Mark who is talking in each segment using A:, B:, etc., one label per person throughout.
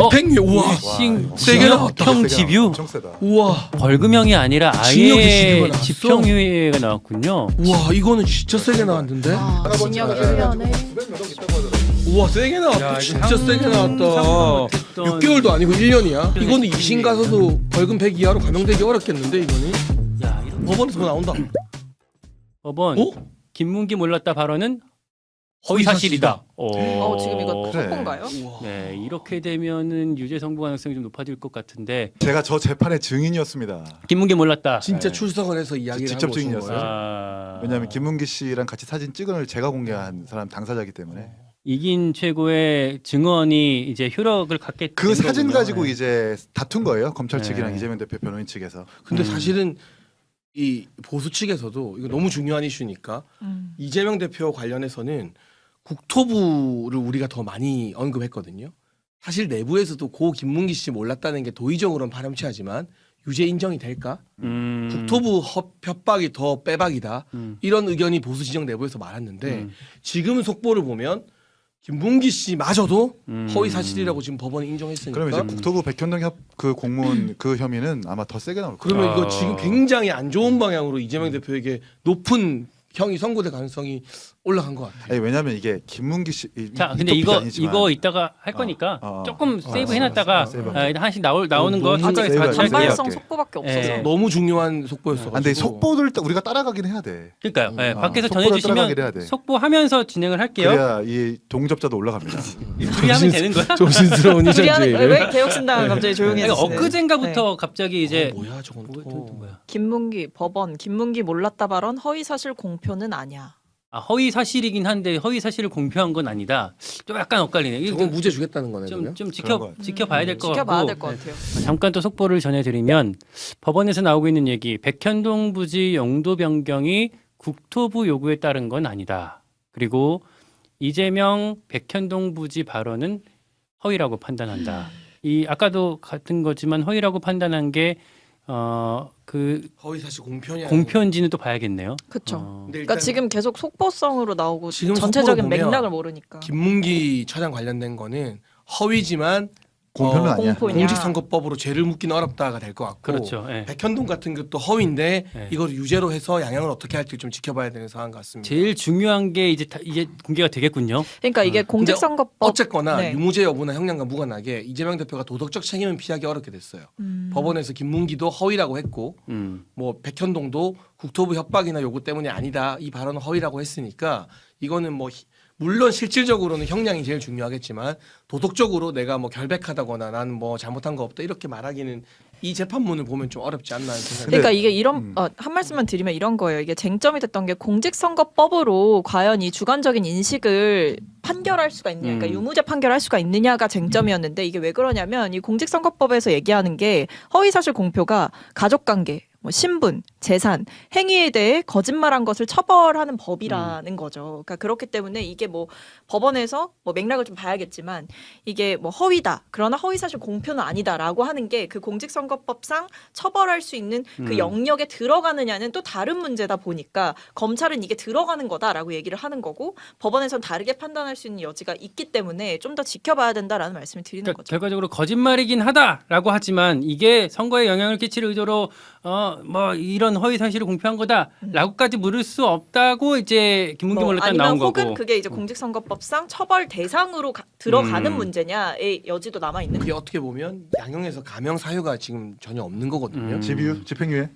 A: 집행유예. 우와. 세게 나왔다.
B: 형 집유.
C: 엄청 세다.
A: 우와.
B: 벌금형이 아니라
A: 징역이
B: 아예
A: 12가 나왔어?
B: 집행유예가 나왔군요.
A: 우와 이거는 진짜 세게 나왔는데.
D: 징역이 1년에.
A: 우와 세게 나왔다. 진짜 세게 나왔다. 6개월도 아니고 1년이야. 이거는 2심 가서도 벌금 100 이하로 감형되기 어렵겠는데 이거는.
B: 야, 이런
A: 법원에서 뭐 나온다.
B: 법원
A: 어?
B: 김문기 몰랐다 발언은 허위 사실이다.
D: 지금 이거
C: 그래.
D: 속보인가요?
A: 우와.
B: 네, 이렇게 되면은 유죄 선고 가능성이 좀 높아질 것 같은데
C: 제가 저 재판의 증인이었습니다.
B: 김문기 몰랐다.
A: 진짜
C: 네.
A: 출석을 해서 이야기를
C: 직접
A: 한 거죠.
C: 증인이었어요. 왜냐하면 김문기 씨랑 같이 사진 찍은 걸 제가 공개한 사람 당사자이기 때문에
B: 이긴 최고의 증언이 이제 효력을 갖게
C: 그
B: 된
C: 사진
B: 거군요.
C: 가지고
B: 네.
C: 이제 다툰 거예요. 검찰 측이랑
B: 네.
C: 이재명 대표 변호인 측에서.
A: 근데 사실은 이 보수 측에서도 이거 너무 중요한 이슈니까 이재명 대표 관련해서는 국토부를 우리가 더 많이 언급했거든요. 사실 내부에서도 고 김문기 씨 몰랐다는 게 도의적으로는 파렴치하지만 유죄 인정이 될까? 국토부 협박이 더 빼박이다. 이런 의견이 보수 진영 내부에서 많았는데 지금 속보를 보면 김문기 씨마저도 허위 사실이라고 지금 법원이 인정했으니까.
C: 그러면 이제 국토부 백현동 그 공무원 그 혐의는 아마 더 세게 나올 거예요.
A: 그러면 이거 지금 굉장히 안 좋은 방향으로 이재명 대표에게 높은 형이 선고될 가능성이 올라간 것 같아요.
C: 아니, 왜냐하면 이게 김문기 씨.
B: 자, 근데 이거 이따가 할 거니까 조금 세이브 해놨다가 하나씩 나오는 거
A: 너무
B: 같이
C: 세이브
B: 할게요.
D: 반발성
C: 할게요.
D: 속보밖에 없어서.
B: 네.
A: 너무 중요한 속보였어가지고.
C: 근데 속보를 우리가 따라가긴 해야 돼.
B: 그러니까요. 네, 밖에서
C: 속보를 따라가긴 해야
B: 전해주시면
C: 돼.
B: 속보하면서 진행을 할게요.
C: 그래야 이 동접자도 올라갑니다.
B: 둘이 하면 되는 거야?
A: 조심스러운
D: 우리하는
A: 이정재.
D: 왜 개혁신당은 갑자기 조용히
B: 그러니까
D: 해주세요?
B: 엊그젠가부터 갑자기 이제
A: 뭐야 저건 또.
B: 뭐야?
D: 김문기 법원 김문기 몰랐다 발언 허위 사실 공표는 아니야.
B: 허위 사실이긴 한데 허위 사실을 공표한 건 아니다. 좀 약간 엇갈리네. 이거
A: 저건 무죄 주겠다는 거네. 그러면?
B: 좀
C: 그런 것 같아요.
B: 지켜봐야 될 것 같고.
D: 지켜봐야 될 것 같아요.
B: 잠깐 또 속보를 전해드리면 법원에서 나오고 있는 얘기 백현동 부지 용도 변경이 국토부 요구에 따른 건 아니다. 그리고 이재명 백현동 부지 발언은 허위라고 판단한다. 이 아까도 같은 거지만 허위라고 판단한 게 그
A: 허위 사실 공표냐.
B: 공표인지는 또 봐야겠네요.
D: 그렇죠.
A: 근데
D: 그러니까
A: 일단
D: 지금 계속 속보성으로 나오고
A: 지금
D: 전체적인
A: 속보를 보면
D: 맥락을 모르니까.
A: 김문기 차량 관련된 거는 허위지만
C: 공표는 아니야.
D: 공포냐.
A: 공직선거법으로 죄를 묻기는 어렵다가 될 것 같고.
B: 그렇죠. 예.
A: 백현동 같은 것도 허위인데
B: 네.
A: 이걸 유죄로 해서 양형을 어떻게 할지 좀 지켜봐야 되는 상황 같습니다.
B: 제일 중요한 게 이제 공개가 되겠군요.
D: 그러니까 이게 공직선거법
A: 어쨌거나
D: 네.
A: 유무죄 여부나 형량과 무관하게 이재명 대표가 도덕적 책임은 피하기 어렵게 됐어요. 법원에서 김문기도 허위라고 했고 뭐 백현동도 국토부 협박이나 요구 때문이 아니다. 이 발언은 허위라고 했으니까 이거는 뭐 물론 실질적으로는 형량이 제일 중요하겠지만 도덕적으로 내가 뭐 결백하다거나 나는 뭐 잘못한 거 없다 이렇게 말하기는 이 재판문을 보면 좀 어렵지 않나 하는 생각이
D: 그러니까 이게 이런 한 말씀만 드리면 이런 거예요. 이게 쟁점이 됐던 게 공직선거법으로 과연 이 주관적인 인식을 판결할 수가 있느냐, 그러니까 유무죄 판결할 수가 있느냐가 쟁점이었는데 이게 왜 그러냐면 이 공직선거법에서 얘기하는 게 허위사실 공표가 가족관계, 뭐 신분, 재산, 행위에 대해 거짓말한 것을 처벌하는 법이라는 거죠. 그러니까 그렇기 때문에 이게 뭐 법원에서 뭐 맥락을 좀 봐야겠지만 이게 뭐 허위다. 그러나 허위사실 공표는 아니다라고 하는 게 그 공직선거법상 처벌할 수 있는 그 영역에 들어가느냐는 또 다른 문제다 보니까 검찰은 이게 들어가는 거다라고 얘기를 하는 거고 법원에서는 다르게 판단할 수 있는 여지가 있기 때문에 좀 더 지켜봐야 된다라는 말씀을 드리는
B: 그러니까
D: 거죠.
B: 결과적으로 거짓말이긴 하다라고 하지만 이게 선거에 영향을 끼칠 의도로 뭐 이런 허위 사실을 공표한 거다라고까지 물을 수 없다고 이제 김문기 몰랐다
D: 아니면
B: 나온
D: 혹은
B: 거고.
D: 그게 이제 공직선거법상 처벌 대상으로 들어가는 문제냐의 여지도 남아 있는
A: 이게 어떻게 보면 양형에서 감형 사유가 지금 전혀 없는 거거든요.
C: 집행유예.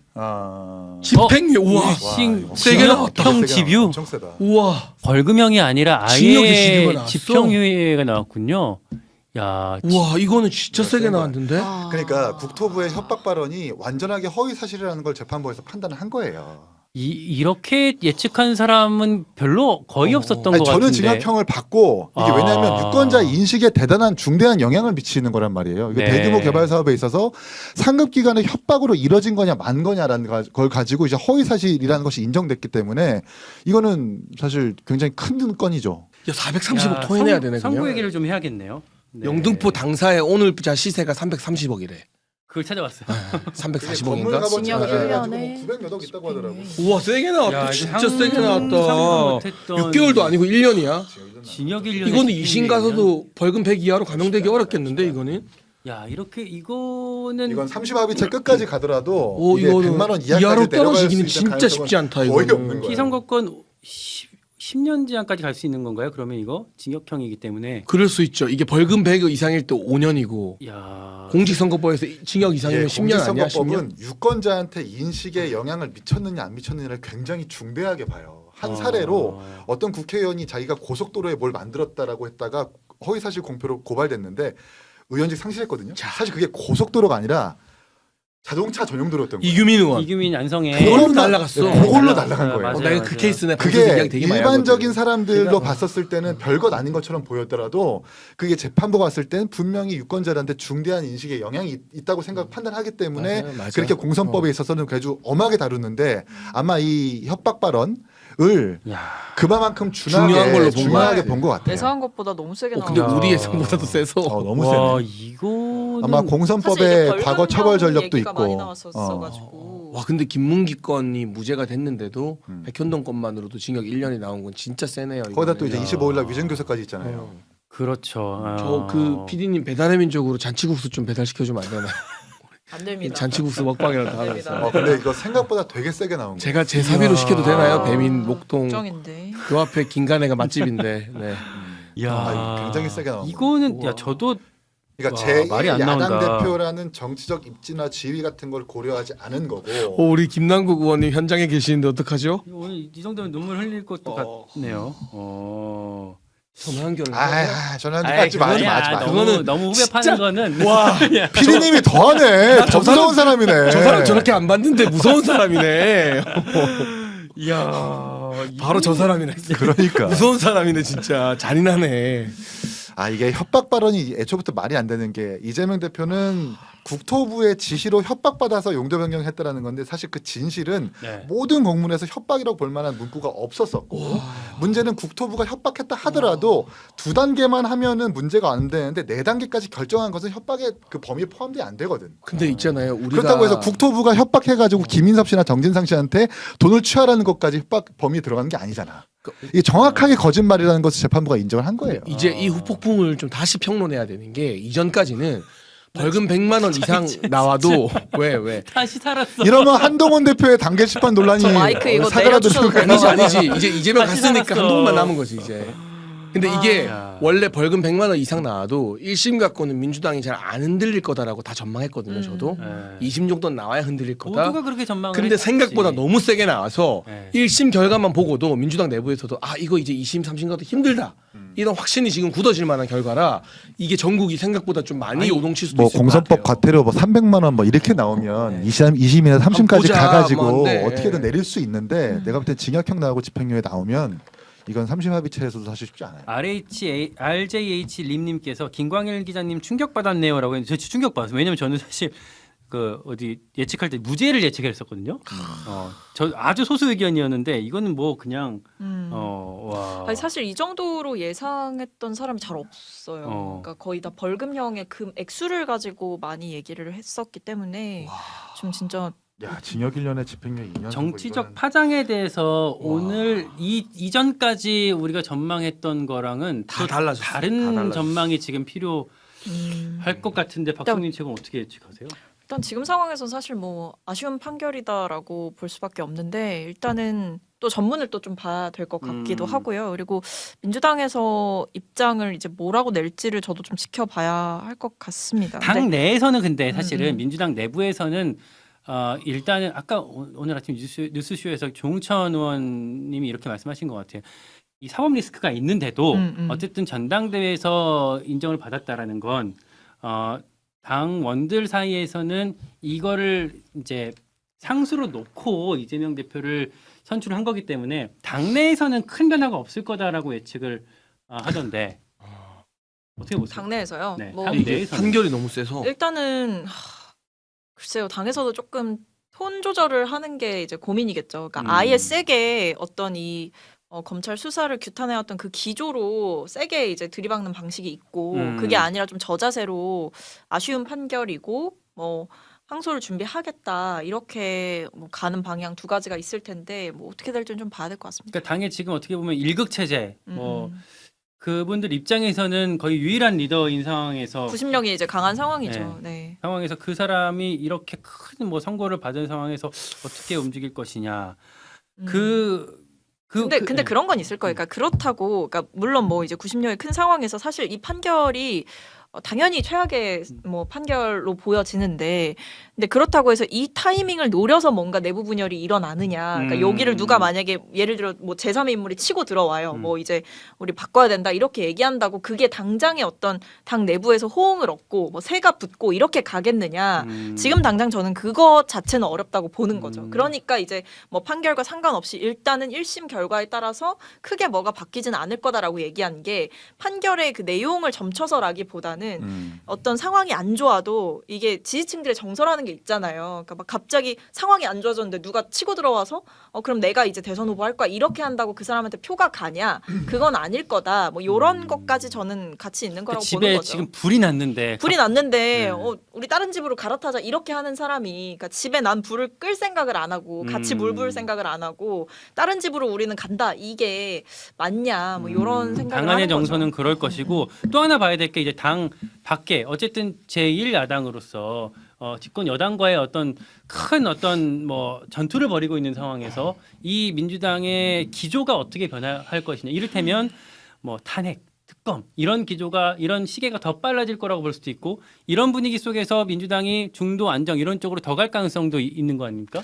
A: 집행유예. 우와. 세게 나왔다.
B: 형 집유.
C: 엄청 세다.
A: 우와.
B: 벌금형이 아니라
A: 징역이
B: 아예
A: 12가 나왔어?
B: 집행유예가 나왔군요. 야,
A: 우와 이거는 진짜 세게 나왔는데.
C: 그러니까 국토부의 협박 발언이 완전하게 허위 사실이라는 걸 재판부에서 판단을 한 거예요.
B: 이렇게 예측한 사람은 별로 거의 없었던
C: 아니,
B: 것
C: 저는
B: 같은데.
C: 징역형을 받고 이게 왜냐하면 유권자 인식에 대단한 중대한 영향을 미치는 거란 말이에요. 이게
B: 네.
C: 대규모 개발 사업에 있어서 상급 기관의 협박으로 이뤄진 거냐 만 거냐라는 걸 가지고 이제 허위 사실이라는 것이 인정됐기 때문에 이거는 사실 굉장히 큰 건이죠.
A: 야 430억 토해내야 되네
B: 선고
A: 그냥.
B: 얘기를 좀 해야겠네요. 네.
A: 영등포 당사의 오늘자 시세가 330억이래.
B: 그걸 찾아봤어요.
A: 340억인가?
D: 징역 1년에
C: 900몇억 있다고 하더라고.
A: 우와 세게 나왔다.
B: 야,
A: 진짜
B: 이거
A: 세게
B: 상상도
A: 나왔다.
B: 못했던
A: 6개월도 아니고 1년이야.
B: 징역 1년.
A: 이거는 2심 가서도 벌금 100 이하로 감형되기 어렵겠는데 이거는.
B: 야 이렇게 이거는
C: 이건 30합의체 끝까지 가더라도
A: 오
C: 이게
A: 이거는
C: 100만 원
A: 이하로
C: 이하까지 내려갈 수
A: 떨어지기는
C: 있는
A: 진짜
C: 가능성은
A: 쉽지 않다 이거.
C: 거의 없는 거야.
B: 피선거권 10년 제한까지 갈 수 있는 건가요? 그러면 이거 징역형이기 때문에.
A: 그럴 수 있죠. 이게 벌금 100 이상일 때 5년이고
B: 야
A: 공직선거법에서 징역 이상이면
C: 예,
A: 10년 아니야? 10년?
C: 공직선거법은 유권자한테 인식에 영향을 미쳤느냐 안 미쳤느냐를 굉장히 중대하게 봐요. 한 사례로 어떤 국회의원이 자기가 고속도로에 뭘 만들었다라고 했다가 허위사실 공표로 고발됐는데 의원직 상실했거든요. 사실 그게 고속도로가 아니라 자동차 전용 도로였던 거예요.
A: 이규민 의원.
B: 이규민 안성에
A: 그걸로 날라갔어.
C: 네, 그걸로 날라간 거예요.
B: 맞아요,
A: 나 이거
B: 맞아요.
A: 그 케이스네.
C: 그게
A: 이야기 되게 많이
C: 일반적인
A: 하거든.
C: 사람들로 봤었을 때는 별것 아닌 것처럼 보였더라도 그게 재판부 갔을 땐 분명히 유권자들한테 중대한 인식에 영향이 있다고 판단하기 때문에
A: 맞아요, 맞아요.
C: 그렇게 공선법에 있어서는 아주 엄하게 다루는데 아마 이 협박 발언을
B: 야
C: 그만큼
A: 중요한 걸로 본
C: 중요하게
A: 거야.
C: 본 것 같아요.
D: 예상한 것보다 너무 세게
A: 근데
D: 나와.
A: 우리 예상보다도 세서.
C: 너무
B: 와
C: 세네.
B: 이거는
C: 아마
D: 사실 이제
C: 공선법에
D: 벌금형
C: 과거 처벌 전력도
D: 얘기가 많이
C: 있고.
D: 나왔었어가지고.
A: 와 근데 김문기 건이 무죄가 됐는데도
C: 음.
A: 백현동 건만으로도 징역 1년이 나온 건 진짜 세네요.
C: 거기다 또 이제
A: 이거는.
C: 25일날 위증교사까지 있잖아요.
B: 그렇죠.
A: 저 그 PD님 배달의 민족으로 잔치국수 좀 배달시켜주면 안 되나요?
D: 안 됩니다.
A: 잔치국수 먹방이라도
D: 안
A: 하면서.
D: 됩니다.
C: 근데 이거 생각보다 되게 세게 나온 거예요.
A: 제가 제 사비로 시켜도 되나요? 배민 목동
D: 걱정인데.
A: 그 앞에 김간애가 맛집인데. 네.
C: 이거 굉장히 세게 나온
B: 이거는
A: 우와.
B: 야 저도
C: 그러니까
B: 와,
C: 제1
B: 말이 안
C: 야당
B: 나온다.
C: 대표라는 정치적 입지나 지위 같은 걸 고려하지 않은 거고
A: 우리 김남국 의원님 현장에 계시는데 어떡하죠?
B: 오늘 이 정도면 눈물 흘릴 것도 같네요.
A: 전환결.
C: 저는
B: 아이,
C: 하지 마, 하지 마,
B: 그거야.
C: 하지 마.
A: 그거는
B: 너무 후배
A: 진짜-
B: 파는 거는
A: 와,
C: 피디님이 더하네. 더
A: 사람-
C: 무서운 사람이네.
A: 저 사람 저렇게 안 봤는데 무서운 사람이네.
B: 이야
A: 바로 저 사람이네.
C: 그러니까.
A: 무서운 사람이네 진짜. 잔인하네.
C: 이게 협박 발언이 애초부터 말이 안 되는 게 이재명 대표는 국토부의 지시로 협박받아서 용도 변경했다라는 건데 사실 그 진실은
B: 네.
C: 모든 공문에서 협박이라고 볼 만한 문구가 없었었고 문제는 국토부가 협박했다 하더라도 2단계만 하면은 문제가 안 되는데 4단계까지 결정한 것은 협박의 그 범위에 포함돼 안 되거든.
A: 근데 있잖아요. 우리가
C: 그렇다고 해서 국토부가 협박해가지고 김인섭 씨나 정진상 씨한테 돈을 취하라는 것까지 협박 범위에 들어가는 게 아니잖아. 이게 정확하게 거짓말이라는 것을 재판부가 인정을 한 거예요.
A: 이제 이 후폭풍을 좀 다시 평론해야 되는 게 이전까지는 벌금 100만 원 이상 나와도 왜?
B: 다시 살았어.
C: 이러면 한동훈 대표의 단계 심판 논란이
D: 저 마이크 이거
C: 사그라들고
D: 내려주셔도
A: 아니지. 이제 이재명
B: 다시
A: 갔으니까
B: 살았어.
A: 한동훈만 남은 거지 이제. 근데 이게
B: 야.
A: 원래 벌금 100만 원 이상 나와도 1심 갖고는 민주당이 잘 안 흔들릴 거다라고 다 전망했거든요. 저도
B: 네.
A: 2심 정도는 나와야 흔들릴 거다.
B: 모두가 그렇게 전망을
A: 근데
B: 했지.
A: 생각보다 너무 세게 나와서
B: 네.
A: 1심 결과만 보고도 민주당 내부에서도 이거 이제 2심 3심 가도 힘들다. 이런 확신이 지금 굳어질 만한 결과라 이게 전국이 생각보다 좀 많이 요동칠 수도
C: 뭐
A: 있을
C: 공선법
A: 것 같아요.
C: 과태료 뭐 300만 원 뭐 이렇게 나오면 2심이나 3심까지
A: 보자,
C: 가가지고
A: 뭐, 네.
C: 어떻게든 내릴 수 있는데 내가 볼 때 징역형 나오고 집행유예 나오면 이건 3심 합의체에서도 사실 쉽지 않아요.
B: RJH 림님께서 김광일 기자님 충격받았네요라고 했는데 저 충격받았어요. 왜냐면 저는 사실 그 어디 예측할 때 무죄를 예측했었거든요. 저 아주 소수 의견이었는데 이거는 뭐 그냥 와.
D: 아니, 사실 이 정도로 예상했던 사람이 잘 없어요. 그러니까 거의 다 벌금형의 액수를 가지고 많이 얘기를 했었기 때문에 좀 진짜
C: 야 징역 1년에 집행유예 2년.
B: 정치적 파장에 대해서 오늘 이전까지 우리가 전망했던 거랑은
A: 다
B: 또
A: 달라졌어요.
B: 다른
A: 다 달라졌어요.
B: 전망이 지금 필요할 것 같은데 박성민 최고 어떻게 예측하세요?
D: 일단 지금 상황에서는 사실 뭐 아쉬운 판결이다라고 볼 수밖에 없는데 일단은 또 전문을 또 좀 봐야 될 것 같기도 하고요. 그리고 민주당에서 입장을 이제 뭐라고 낼지를 저도 좀 지켜봐야 할 것 같습니다.
B: 당 내에서는 근데 사실은
D: 음.
B: 민주당 내부에서는 일단은 아까 오늘 아침 뉴스쇼에서 조응천 의원님이 이렇게 말씀하신 것 같아요. 이 사법 리스크가 있는데도 어쨌든 전당대회에서 인정을 받았다라는 건 당원들 사이에서는 이거를 이제 상수로 놓고 이재명 대표를 선출한 거기 때문에 당내에서는 큰 변화가 없을 거다라고 예측을 하던데 어떻게 보세요?
D: 당내에서요.
B: 네,
D: 뭐
B: 당내.
A: 이게
B: 내에서는.
A: 판결이 너무 세서
D: 일단은 글쎄요. 당에서도 조금 톤 조절을 하는 게 이제 고민이겠죠. 그러니까 아예 세게 어떤 이 검찰 수사를 규탄해왔던 그 기조로 세게 이제 들이박는 방식이 있고 그게 아니라 좀 저자세로 아쉬운 판결이고 뭐 항소를 준비하겠다 이렇게 뭐 가는 방향 두 가지가 있을 텐데 뭐 어떻게 될지는 좀 봐야 될 것 같습니다.
B: 그러니까 당의 지금 어떻게 보면 일극 체제 뭐
D: 음.
B: 그분들 입장에서는 거의 유일한 리더인 상황에서
D: 구심력이 이제 강한 상황이죠. 네.
B: 상황에서 그 사람이 이렇게 큰 뭐 선고를 받은 상황에서 어떻게 움직일 것이냐.
D: 근데
B: 네.
D: 그런 건 있을 거예요. 그러니까 그렇다고, 그러니까 물론 뭐 이제 구심력이 큰 상황에서 사실 이 판결이 당연히 최악의 뭐 판결로 보여지는데, 근데 그렇다고 해서 이 타이밍을 노려서 뭔가 내부 분열이 일어나느냐. 그러니까 여기를 누가 만약에 예를 들어 뭐 제3의 인물이 치고 들어와요. 뭐 이제 우리 바꿔야 된다 이렇게 얘기한다고 그게 당장의 어떤 당 내부에서 호응을 얻고 뭐 새가 붙고 이렇게 가겠느냐. 지금 당장 저는 그거 자체는 어렵다고 보는 거죠. 그러니까 이제 뭐 판결과 상관없이 일단은 1심 결과에 따라서 크게 뭐가 바뀌지는 않을 거다라고 얘기한 게 판결의 그 내용을 점쳐서라기보다는 어떤 상황이 안 좋아도 이게 지지층들의 정서라는 게 있잖아요. 그러니까 막 갑자기 상황이 안 좋아졌는데 누가 치고 들어와서 그럼 내가 이제 대선 후보 할 거야 이렇게 한다고 그 사람한테 표가 가냐? 그건 아닐 거다. 뭐 이런 것까지 저는 같이 있는 거라고 보는
B: 집에
D: 거죠.
B: 지금 불이 났는데
D: 불이 났는데
B: 네.
D: 우리 다른 집으로 갈아타자 이렇게 하는 사람이, 그러니까 집에 난 불을 끌 생각을 안 하고 같이 물 부을 생각을 안 하고 다른 집으로 우리는 간다 이게 맞냐 뭐 이런 생각을
B: 당안의
D: 하는
B: 정서는
D: 거죠.
B: 그럴 것이고 또 하나 봐야 될 게 이제 당 밖에 어쨌든 제1야당으로서 집권 여당과의 어떤 큰 어떤 뭐 전투를 벌이고 있는 상황에서 이 민주당의 기조가 어떻게 변화할 것이냐. 이를테면 뭐 탄핵 특검 이런 기조가 이런 시계가 더 빨라질 거라고 볼 수도 있고 이런 분위기 속에서 민주당이 중도 안정 이런 쪽으로 더 갈 가능성도 있는 거 아닙니까?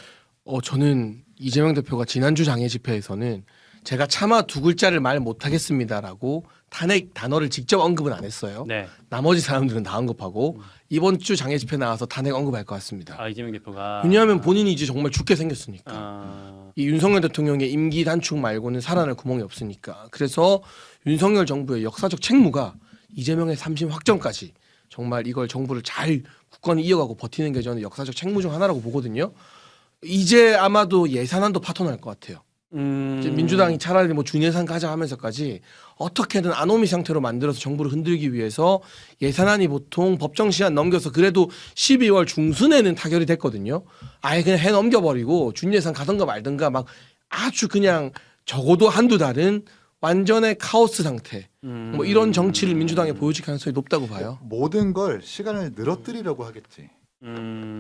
A: 저는 이재명 대표가 지난주 장애 집회에서는 제가 차마 두 글자를 말 못하겠습니다라고 탄핵 단어를 직접 언급은 안 했어요.
B: 네.
A: 나머지 사람들은 다 언급하고 이번 주 장애 집회 나와서 탄핵 언급할 것 같습니다.
B: 아 이재명 대표가
A: 왜냐하면 본인이 이제 정말 죽게 생겼으니까.
B: 아,
A: 이 윤석열 대통령의 임기 단축 말고는 살아날 구멍이 없으니까. 그래서 윤석열 정부의 역사적 책무가 이재명의 3심 확정까지 정말 이걸 정부를 잘 굳건히 이어가고 버티는 게 저는 역사적 책무 중 하나라고 보거든요. 이제 아마도 예산안도 파토날 것 같아요. 이제 민주당이 차라리 뭐 준예산 가자 하면서까지 어떻게든 아노미 상태로 만들어서 정부를 흔들기 위해서 예산안이 보통 법정 시한 넘겨서 그래도 12월 중순에는 타결이 됐거든요. 아예 그냥 해 넘겨버리고 준예산 가든가 말든가 막 아주 그냥 적어도 한두 달은 완전의 카오스 상태. 뭐 이런 정치를 민주당에 보여줄 가능성이 높다고 봐요.
C: 모든 걸 시간을 늘어뜨리려고 하겠지.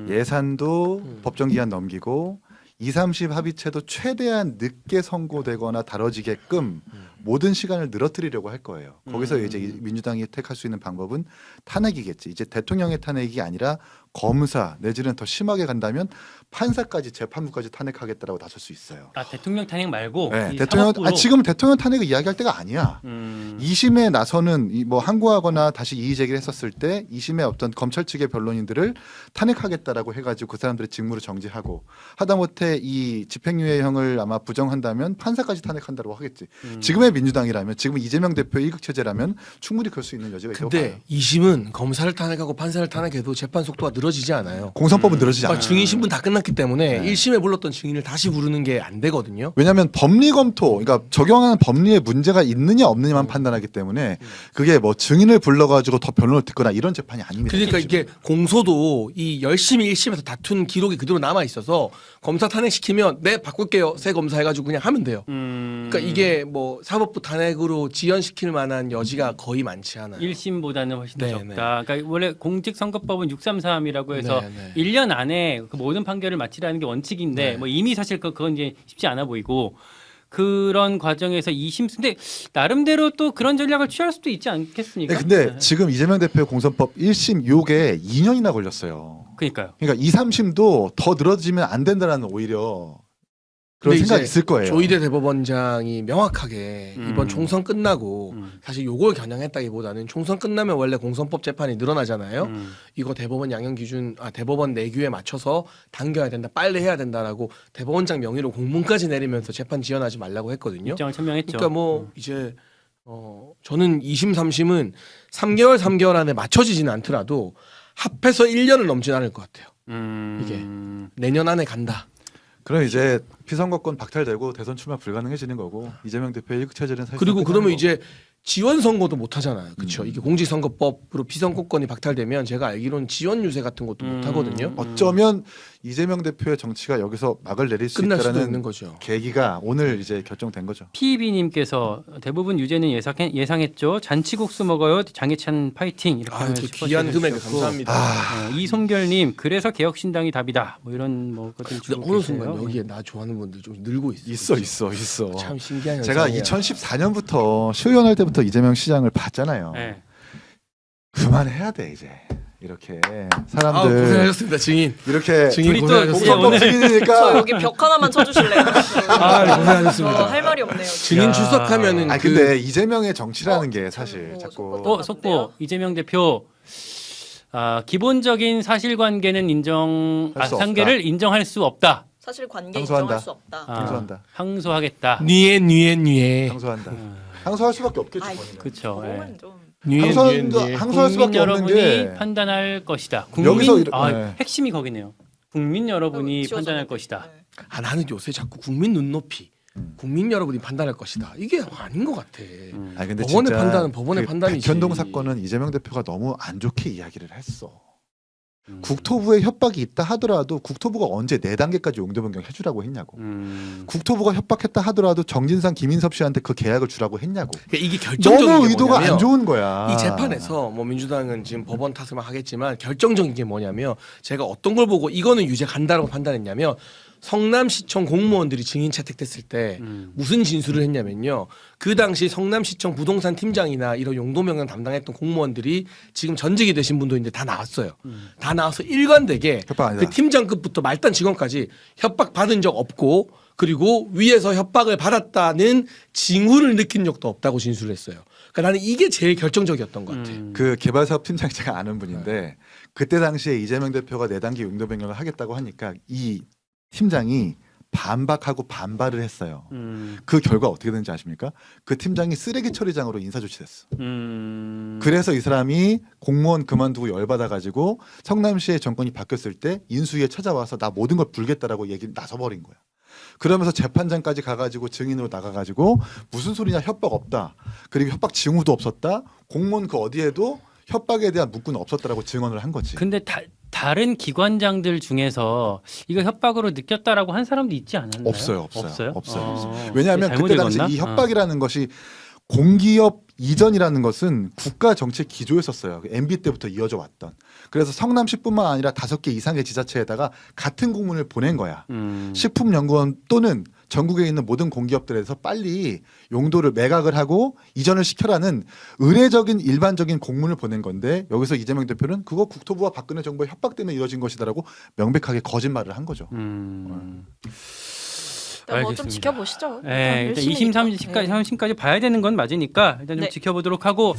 C: 예산도 법정 기한 넘기고 2, 30 합의체도 최대한 늦게 선고되거나 다뤄지게끔 모든 시간을 늘어뜨리려고 할 거예요. 거기서 이제 민주당이 택할 수 있는 방법은 탄핵이겠지. 이제 대통령의 탄핵이 아니라 검사 내지는 더 심하게 간다면 판사까지 재판부까지 탄핵하겠다라고 나설 수 있어요.
B: 아 대통령 탄핵 말고
C: 네,
B: 이
C: 대통령
B: 사법부로.
C: 지금 대통령 탄핵을 이야기할 때가 아니야. 2심에 나서는 뭐 항고하거나 다시 이의 제기를 했었을 때 2심의 어떤 검찰 측의 변론인들을 탄핵하겠다라고 해가지고 그 사람들의 직무를 정지하고 하다못해 이 집행유예형을 아마 부정한다면 판사까지 탄핵한다고 하겠지. 지금의 민주당이라면 지금 이재명 대표의 일극 체제라면 충분히 그럴 수 있는 여지가 있다고 봐요.
A: 근데 2심은 검사를 탄핵하고 판사를 탄핵해도 재판 속도가 늘어지지 않아요.
C: 공선법은 늘어지지 않아요.
A: 증인 신분 다 끝났기 때문에
C: 네.
A: 1심에 불렀던 증인을 다시 부르는 게 안 되거든요.
C: 왜냐하면 법리 검토, 그러니까 적용하는 법리에 문제가 있느냐 없느냐만 판단하기 때문에 그게 뭐 증인을 불러가지고 더 변론을 듣거나 이런 재판이 아닙니다.
A: 그러니까 이게 공소도 이 열심히 1심에서 다툰 기록이 그대로 남아 있어서 검사 탄핵시키면 네 바꿀게요 새 검사 해가지고 그냥 하면 돼요. 그러니까 이게 뭐 사법부 탄핵으로 지연시킬 만한 여지가 거의 많지 않아요.
B: 1심보다는 훨씬 더
A: 네,
B: 적다. 그러니까 원래 공직선거법은 633이라고 해서
A: 네, 네.
B: 1년 안에 그 모든 판결을 마치라는 게 원칙인데
A: 네.
B: 뭐 이미 사실 그건 이제 쉽지 않아 보이고 그런 과정에서 2심 근데 나름대로 또 그런 전략을 취할 수도 있지 않겠습니까?
C: 네, 근데 지금 이재명 대표의 공선법 1심 요게 2년이나 걸렸어요.
B: 그러니까요.
C: 그러니까 2, 3심도 더 늘어지면 안 된다는 오히려 그런
A: 근데
C: 생각이
A: 이제
C: 있을 거예요.
A: 조희대 대법원장이 명확하게 이번 총선 끝나고 사실 요걸 겨냥했다기보다는 총선 끝나면 원래 공선법 재판이 늘어나잖아요. 이거 대법원 양형 기준 대법원 내규에 맞춰서 당겨야 된다, 빨리 해야 된다라고 대법원장 명의로 공문까지 내리면서 재판 지연하지 말라고 했거든요.
B: 입장을 천명했죠.
A: 그러니까 뭐 이제 저는 2심, 3심은 3개월 안에 맞춰지지는 않더라도 합해서 1년을 넘진 않을 것 같아요. 이게 내년 안에 간다.
C: 그럼 이제 피선거권 박탈되고 대선 출마 불가능해지는 거고 이재명 대표의 일극 체제는 사실
A: 그리고 그러면 이제 지원 선거도 못 하잖아요. 그렇죠.
C: 음.
A: 이게 공직선거법으로 비선거권이 박탈되면 제가 알기로는 지원 유세 같은 것도 못 하거든요.
C: 어쩌면 이재명 대표의 정치가 여기서 막을 내릴 수
A: 끝날 수도 있는
C: 있다는
A: 거죠.
C: 계기가 오늘 이제 결정된 거죠.
B: PB님께서 대부분 유죄는 예상했죠. 잔치국수 먹어요. 장해찬 파이팅 이렇게
A: 아,
B: 하면서
A: 이렇게
B: 슈퍼챗을
A: 귀한 금액을
B: 주셨고.
A: 감사합니다.
B: 이솜결님 그래서 개혁신당이 답이다. 뭐 이런 뭐 것들
A: 근데
B: 주고
A: 어느
B: 계세요.
A: 순간 여기에 나 좋아하는 분들 좀 늘고 있어요.
C: 있어.
A: 참 신기한
C: 제가
A: 현상이야.
C: 2014년부터 시의원 할 때부터 이재명 시장을 봤잖아요.
B: 네.
C: 그만해야 돼 이제 이렇게
A: 아,
C: 사람들
A: 고생하셨습니다, 증인.
C: 이렇게
A: 증인
B: 우리 또
A: 고생하셨습니다.
C: 공선법
B: 오늘-
D: 저
C: 증인이니까.
D: 여기 벽 하나만 쳐주실래요?
A: 아, 고생하셨습니다.
D: 할 말이 없네요.
A: 증인
B: 야.
A: 출석하면은
C: 아 근데 이재명의 정치라는 게 사실
D: 뭐
C: 자꾸
D: 속보
B: 속보 이재명 대표 기본적인 사실관계는
C: 할수
B: 상계를 인정할 수 없다.
D: 사실 관계
C: 항소한다.
D: 인정할 수 없다.
C: 항소한다.
B: 항소하겠다.
A: 뉘에
C: 항소한다. 항소할 수밖에 없겠지.
D: 아이,
C: 본인은.
B: 그렇죠.
D: 그거는 좀
C: 항소할 수밖에
B: 국민
C: 없는
B: 여러분이
C: 게
B: 판단할 것이다.
C: 여기서 이렇게- 네.
B: 핵심이 거기네요. 국민 여러분이
D: 지워서
B: 판단할
D: 네.
B: 것이다.
A: 아, 나는 요새 자꾸 국민 눈높이, 국민 여러분이 판단할 것이다. 이게 아닌 것 같아.
C: 아니 근데
A: 법원의
C: 진짜
A: 판단은 법원의
C: 그
A: 판단이지.
C: 백현동 사건은 이재명 대표가 너무 안 좋게 이야기를 했어.
B: 음.
C: 국토부에 협박이 있다 하더라도 국토부가 언제 4단계까지 용도 변경 해주라고 했냐고. 국토부가 협박했다 하더라도 정진상 김인섭 씨한테 그 계약을 주라고 했냐고.
A: 그러니까 이게 결정적인
C: 너무
A: 게
C: 의도가
A: 뭐냐면
C: 안 좋은 거야.
A: 이 재판에서 뭐 민주당은 지금 법원 탓을 막 하겠지만 결정적인 게 뭐냐면 제가 어떤 걸 보고 이거는 유죄 간다라고 판단했냐면 성남시청 공무원들이 증인 채택됐을 때 무슨 진술을 했냐면요. 그 당시 성남시청 부동산 팀장이나 이런 용도명령 담당했던 공무원들이 지금 전직이 되신 분도 있는데 다 나왔어요. 다 나와서 일관되게
C: 협박 아니다.
A: 그 팀장급부터 말단 직원까지 협박 받은 적 없고 그리고 위에서 협박을 받았다는 징후를 느낀 적도 없다고 진술을 했어요. 그러니까 나는 이게 제일 결정적이었던 것 같아.
C: 그 개발사업 팀장 제가 아는 분인데 그때 당시에 이재명 대표가 4단계 용도 변경을 하겠다고 하니까 이 팀장이 반박하고 반발을 했어요. 그 결과 어떻게 되는지 아십니까? 그 팀장이 쓰레기 처리장으로 인사 조치됐어. 그래서 이 사람이 공무원 그만두고 열받아가지고 성남시의 정권이 바뀌었을 때 인수위에 찾아와서 나 모든 걸 불겠다라고 얘기를 나서버린 거야. 그러면서 재판장까지 가가지고 증인으로 나가가지고 무슨 소리냐 협박 없다. 그리고 협박 징후도 없었다. 공무원 그 어디에도 협박에 대한 문구는 없었다라고 증언을 한 거지.
B: 근데 다른 기관장들 중에서 이거 협박으로 느꼈다라고 한 사람도 있지 않았나요?
C: 없어요. 왜냐하면
B: 잘못
C: 그때 당시
B: 읽었나?
C: 이 협박이라는 것이 공기업 이전이라는 것은 국가 정책 기조였었어요. MB 때부터 이어져 왔던. 그래서 성남시뿐만 아니라 5개 이상의 지자체에다가 같은 공문을 보낸 거야. 식품연구원 또는 전국에 있는 모든 공기업들에서 빨리 용도를 매각을 하고 이전을 시켜라는 의례적인 일반적인 공문을 보낸 건데 여기서 이재명 대표는 그거 국토부와 박근혜 정부의 협박 때문에 이뤄진 것이다라고 명백하게 거짓말을 한 거죠.
D: 일단 뭐 좀
B: 알겠습니다.
D: 지켜보시죠.
B: 네, 일단
D: 열심히
B: 2심,
D: 니까.
B: 3심까지 봐야 되는 건 맞으니까 일단 좀
D: 네.
B: 지켜보도록 하고